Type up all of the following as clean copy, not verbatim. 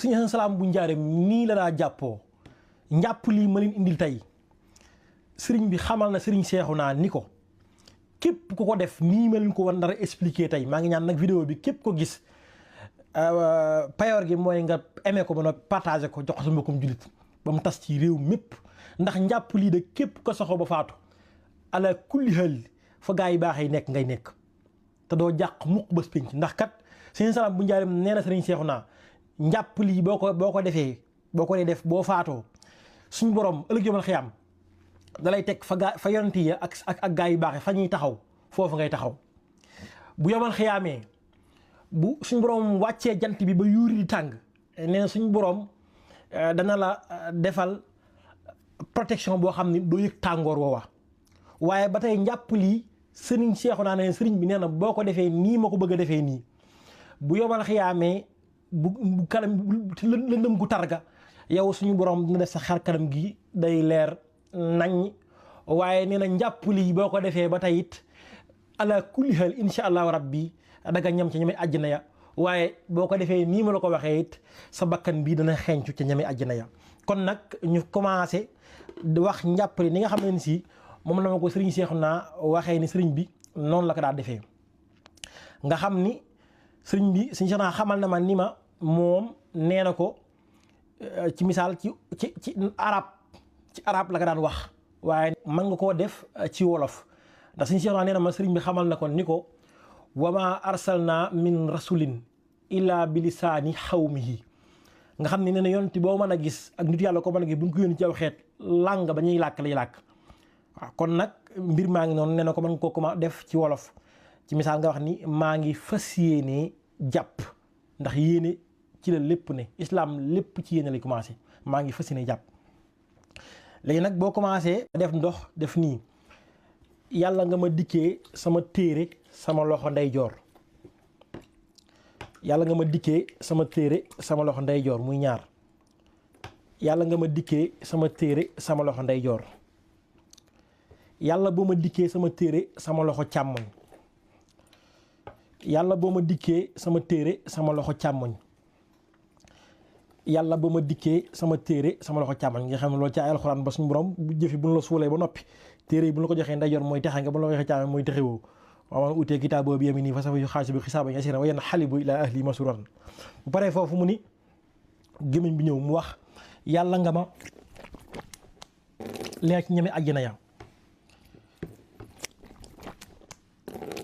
Sëriñ Asan Salaam bu njaareem nii la daa jàppoo njàpp lii ma leen indil tey sëriñ bi xamal na sëriñ Seexuna ni ko képp ku ko def nii ma leen ko war nar a expliquer tey maa ngi ñaan nag vidéo bi képp ko gis payoor gi mooy nga aimé ko ba noppi partagé ko jox ko sa mbokkum jullit ba mu tas ci réew mépp ndax njàpp lii de képp ko soxo ba faatu ala kulli hal fa gaa yi baax yi nekk ngay nekk te doo jàq mukk bés pénc ndax kat Sëriñ Salaam bu njaareem nee na sëriñ Seexuna njàpp lii boo ko defee boo ko dee def boo faatoo suñ borom ëllëg yomal xiyaam dalay teg fa yonent yi ak gaa yi baax fa ñuy taxaw foofu ngay taxaw bu yomal xiyaamee bu suñ borom wàccee jant bi ba yuuri di tàng nee na suñ borom dana la defal protection boo xam ni doo yëg tàngoor woowa waaye ba tey njàpp lii sëriñ Seexuna ne sëriñ bi nee na boo ko defee nii ma ko bëgg a defee nii bu yomal xiyaamee bu kanam lëndëm gu targa yow suñu borom dina def sa xar kanam gi day leer nañ waaye nee na njàpp lii boo ko defee ba tey it ala kulli hal insha allahu rabbi daga ñam ca ñame àjjana ya waaye boo ko defee nii ma la ko waxee it sa bakkan bii dana xeeñcu ca ñame àjjana ya kon nag ñu commencé di wax njàpp li ni nga xam ne si moom la ma ko sëriñ Seexuna waxee ni sëriñ bi noonu la ko daa defee nga xam ni sëriñ bi sëriñ Seexuna xamal na ma ni ma moom nee na ko ci misaal ci arab la ko daan wax waaye mën nga koo def ci wolof ndax sëriñ Seexuna nee na ma sëriñ bi xamal na ko ni ko wa ma arsalna min rasulin illa bi lisaani xawmihi nga xam ne nee na yonent boo mën a gis ak nit yàlla ko mën a gis bu ñu ko yónni ci aw xeet làng ba ñuy làkk lay làkk waaw kon nag mbir maa ngi noonu nee na ko mën koo ko def ci wolof ci misaal nga wax ni maa ngi fas yéenee jàpp ndax yéene ci la lépp ne islam lépp ci yéene lay commencé maa ngi fas yéenee jàpp léegi nag boo commencé def ndox def nii yàlla nga ma dikkee sama téere sama loxo ndeyjoor yàlla nga ma dikkee sama téere sama loxo ndeyjoor muy ñaar yàlla nga ma dikkee sama téere sama loxo ndeyjoor yàlla boo ma dikkee sama téere sama loxo càmmoñ yàlla boo ma dikkee sama téere sama loxo càmmoñ yàlla boo ma dikkee sama téere sama loxo càmmoñ nga xam ne loolu ci ay alxuraan ba suñu borom bu jëfi bu ñu la suulee ba noppi téere yi bu ñu la ko joxee ndeyjoor mooy texe nga bu ñu la ko joxee càmmoñ mooy texe woo waaw man utee kitaaboo bi yamini fa sawfa yuhaasabu xisaaban yasiiran wa yanqalibu ilaa ahlihi masruuran bu paree foofu mu ni gémmiñ bi ñëw mu wax yàlla nga ma leer ci ñeme àjjana ya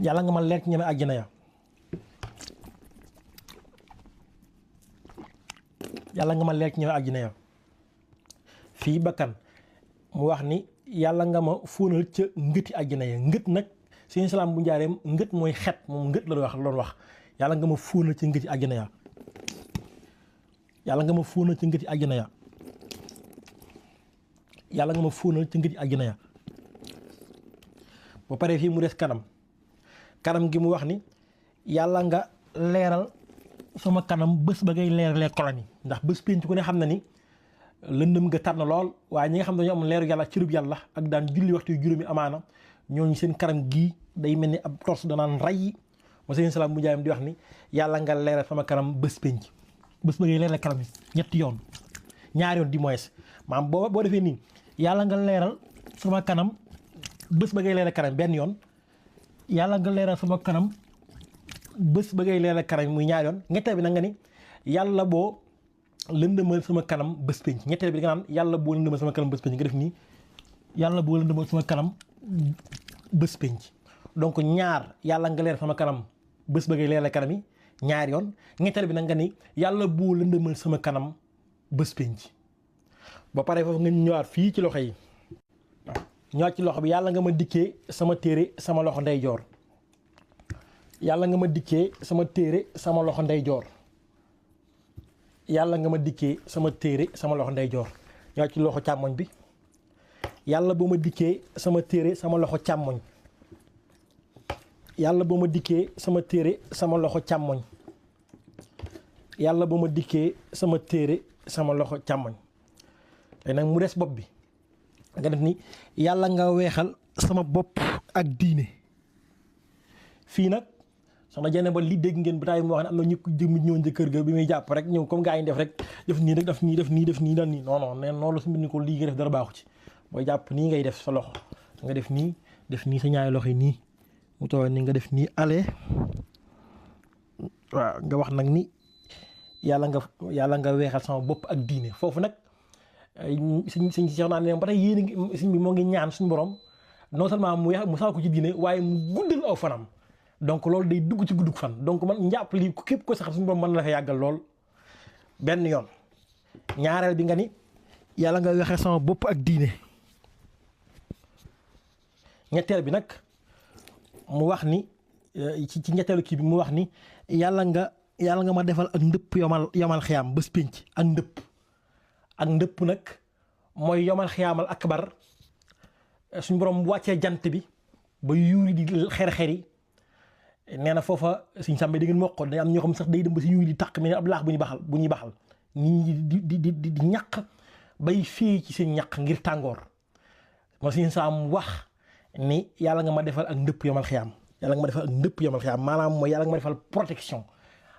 yàlla nga ma leer ci ñeme àjjana ya yàlla nga ma leer ci ñeme àjjana ya fii bakkan mu wax ni yàlla nga ma fóonal ca ngëti àjjana ya ngët nag Sëriñ Salaam bu njaareem ngët mooy xet moom ngët la doon wax yàlla nga ma fóonal ci ngëti àjjana ya yàlla nga ma fóonal ci ngëti àjjana ya yàlla nga ma fóonal ci ngëti àjjana ya ba pare fii mu des kanam gi mu wax ni yàlla nga leeral sama kanam bés ba ngay leeralee kolom yi ndax bés pénc ku ne xam na ni lëndëm nga tar na lool waaye ñi nga xam ne dañoo am leeru yàlla cërub yàlla ak daan julli waxtu yu juróomi amaana ñooñu seen kanam gii day mel ni ab tors danaan ray ma Sëriñ Salaam bu Njaay di wax ni yàlla nga leeral sama kanam bés pénc bés ba ngay leeral kanam yi ñetti yoon ñaari yoon di moins maanaam boo defee nii yàlla nga leeral sama kanam bés ba ngay leeral kanam benn yoon yàlla nga leeral sama kanam bés ba ngay leeral kanam muy ñaari yoon ñetteel bi nag nga ni yàlla boo lëndëmal sama kanam bés pénc ñetteel bi nga naan yàlla boo lëndëmal sama kanam bés pénc nga def nii yàlla boo lëndëmal sama kanam bés pénc donc ñaar yàlla nga leeral sama kanam bés ba ngay leeral kanam yi ñaari yoon ñetteel bi nag nga ni yàlla boo lëndëmal sama kanam bés pénc ba pare foofu nga ñëwaat fii ci loxo yi waaw ñëwaat ci loxo bi yàlla nga ma dikkee sama téere sama loxo ndeyjoor yàlla nga ma dikkee sama téere sama loxo ndeyjoor yàlla nga ma dikkee sama téere sama loxo ndeyjoor ñëwaat ci loxo càmmoñ bi yàlla boo ma dikkee sama téere sama loxo càmmoñ yàlla boo ma dikkee sama téere sama loxo càmmoñ yàlla boo ma dikkee sama téere sama loxo càmmoñ léegi nag mu des bopp bi nga def ni yàlla nga weexal sama bopp ak diine fii nag soxna Jene ba li dégg ngeen ba taay mu wax ne am na ñu jëm ñëwoon ci kër ga bi muy jàpp rek ñëw comme gars yi def rek def nii rek def nii daan nii non neen noonu la su ni ko lii nga def dara baaxu ci booy jàpp nii ngay def sa loxo nga def nii sa ñaari loxo yi nii mu tooy ni nga def nii ale waaw nga wax nag ni yàlla nga weexal sama bopp ak diine foofu nag suñ Seex naa ne ba tey yéen suñ bi moo ngi ñaan suñu borom non seulement mu sax ko ci diine waaye mu guddal aw fanam donc loolu day dugg ci guddug fan donc man njàpp lii képp ko sax suñu borom mën na la fa yàggal lool benn yoon ñaareel bi nga ni yàlla nga weexal sama bopp ak diine ñetteel bi nag mu wax ni ci ñetteelu kii bi mu wax ni yàlla nga ma defal ak ndëpp yomal xiyaam bés pénc ak ndëpp nag mooy yomal xiyaamal akbar suñu borom wàccee jant bi ba yuuri di xer-xer yi nee na foofa suñ sàmmee di ngeen mokkoon day am ñoo xam sax day dem ba si yuuri di tàq mel ni ab laax bu ñuy baxal nit ñi di ñaq bay fii ci seen ñaq ngir tàngoor moo suñu saam wax ni yàlla nga ma defal ak ndëpp yomal xiyaam maanaam mooy yàlla nga ma defal protection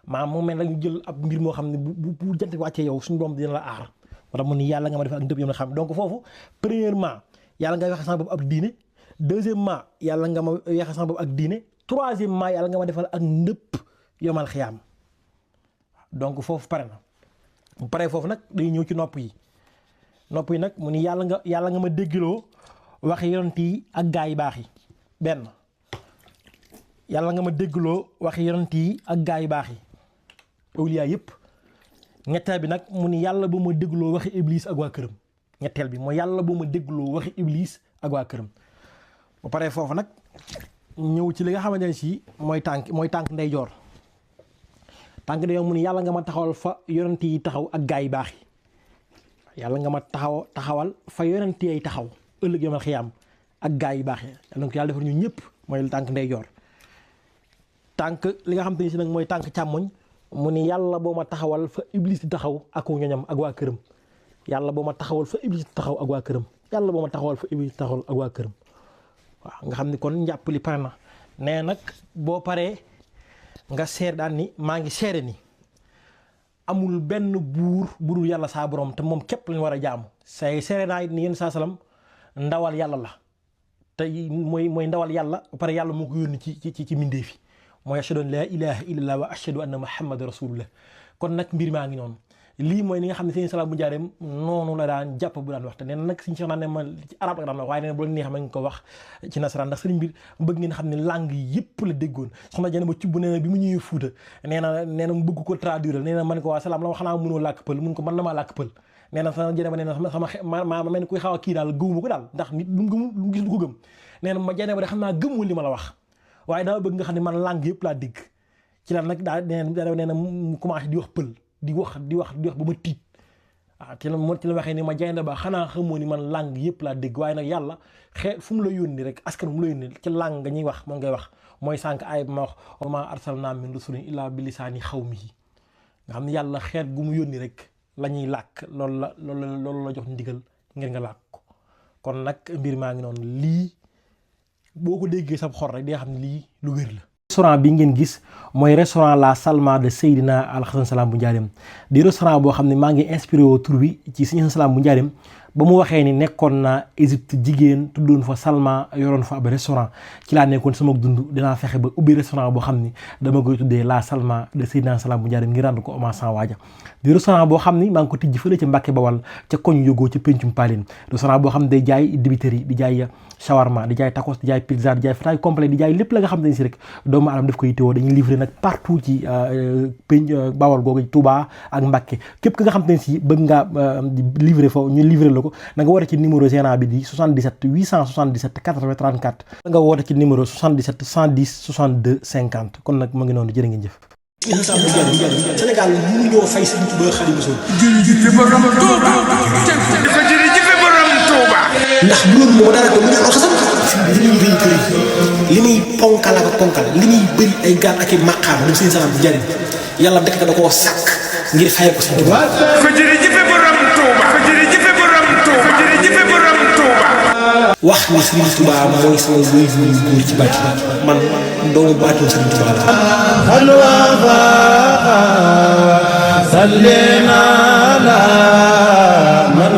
maanaam mu mel ne ñu jël ab mbir moo xam ne bu jant bi wàccee yow suñu borom dina la aar moo tax mu ni yàlla nga ma defal ak ndëpp yomal xiyaam donc foofu premièrement yàlla nga weexe sama bopp ak diine deuxièmement yàlla nga ma weexe sama bopp ak diine troisièmement yàlla nga ma defal ak ndëpp yomal xiyaam donc foofu pare na bu paree foofu nag day ñëw ci nopp yi nag mu ni yàlla nga ma déggloo waxi yonent yi ak gaa yi baax yi benn yàlla nga ma déggloo waxi yonent yi ak gaa yi baax yi awliya yëpp ñetteel bi nag mu ni yàlla bu ma déggloo waxi iblis ak waa këram ñetteel bi mooy yàlla bu ma déggloo waxi iblis ak waa këram ba pare foofu nag ñëw ci li nga xamante ne si mooy tànk ndeyjoor mu ni yàlla nga ma taxawal fa yonent yi taxaw ak gaa yi baax yi yàlla nga ma taxawal fa yonent yi taxaw ëllëg yomal xiyaam ak gaa yi baax yi donc yàlla defar ñu ñëpp mooy tànk ndeyjoor tànk li nga xamante ne si nag mooy tànk càmmoñ mu ni yàlla boo ma taxawal fa iblis di taxaw ak ñoñam ak waa këram yàlla boo ma taxawal fa iblis taxaw ak waa këram yàlla boo ma taxawal fa iblis taxaw ak waa këram waaw nga xam ni kon njàpp li pare na nee nag boo paree nga seer daan ni maa ngi seere ni amul benn buur budul yàlla saa borom te moom képp lañu war a jaamu say seere naa it ni yenn saa salaam ndawal yàlla la te mooy ndawal yàlla ba pare yàlla moo ko yónni ci mbindeef yi mooy ashhadu an laa ilaha illallah wa ashhadu anna muhammadan rasulullah kon nag mbir maa ngi noonu lii mooy ni nga xam ne sëñ Salam bu Njaareem noonu la daan jàpp bu daan wax te nee na nag suñu Cheikh naa ne ma ci arab la daan wax waaye nee na bu la neex ma ngi ko wax ci nasaraan ndax sëriñ bi bëgg ngeen xam ne langue yëpp la déggoon soxna Jane ba cubb nee na bi mu ñëwee Fuuta nee na mu bëgg ko traduire nee na man ko waa Salam la ma xanaa mënoo làkk pël mun ko man na maa làkk pël nee na sama Jane ba nee na sama ma mel ni kuy xaw a kii daal gëwuma ko daal ndax nit lu mu gis du ko gëm nee na ma Jane ba de xam naa gëmul li ma la wax waaye dama bëgg nga xam ne man langue yëpp laa dégg ci la nag daa nee na mu commencé di wax pël di wax ba ma tiit waaw ci la waxee ni ma Jaynde Ba xanaa xamoo ni man langue yëpp laa dégg waaye nag yàlla fu mu la yónni rek askan mu la yónni ci langue nga ñuy wax moom ngay wax mooy sànq ay ma wax wa maa arsalnaa min rasulin illaa bi lisaani xawmihi nga xam ne yàlla xeet gu mu yónni rek la ñuy làkk loolu la jox ndigal ngir nga làkk ko kon nag mbir maa ngi noonu lii boo ko déggee sab xor rek di nga xam ne lii lu wér la. restaurant bi ngeen gis mooy restaurant La Salma de Seydina Al Hasan Salam bu Njaareem di restaurant boo xam ne maa ngi inspiré woo tur bi ci Sëñ Hasan Salam bu Njaareem ba mu waxee ni nekkoon naa Égypte jigéen tuddoon fa Salma yoroon fa ab restaurant ci laa nekkoon sama dund dinaa fexe ba ubbi restaurant boo xam ni dama koy tuddee La Salma de Seydina Salam bu Njaareem ngir rendre ko hommage sans waaja di restaurant boo xam ni maa ngi ko tijji fële ca Mbàkke Bawal ca koñ yógoo ca Pencum Paline restaurant boo xam ne day jaay dibiteri di jaay shawarma di jaay tacos di jaay pizza di jaay fataay complet di jaay lépp la nga xam ne si rek doomu aadama daf koy yittewoo dañuy livrer nag partout ci Bawal googu Touba ak Mbàkke képp ki nga xam ne si bëgg ngaa livrer foofu ñu livrer la ko na nga woote ci numéro gérant bi di 77 877 80 34 nga woote ci numéro 77 110 62 50 kon nag mu ngi noonu jërë ngeen jëf. Sénégal mënu ñoo fay Sëriñ Tuubaa Xaadimu Rasuul. jërëjëf borom Touba. jërëjëf borom Touba. ndax bu loolu moo dara ko mu ñaan xasam li muy rëy li muy ponkal ak ponkal li muy bëri ay gaal ak i maqaam moom Sëriñ Salam bu Njaareem yàlla dëkk da koo sàkk ngir fay ko Sëriñ Tuubaa. wax ni Serigne Touba mooy sama wéy bu góor ci bàtt man doomu bàttu Serigne Touba la. Sallina ala man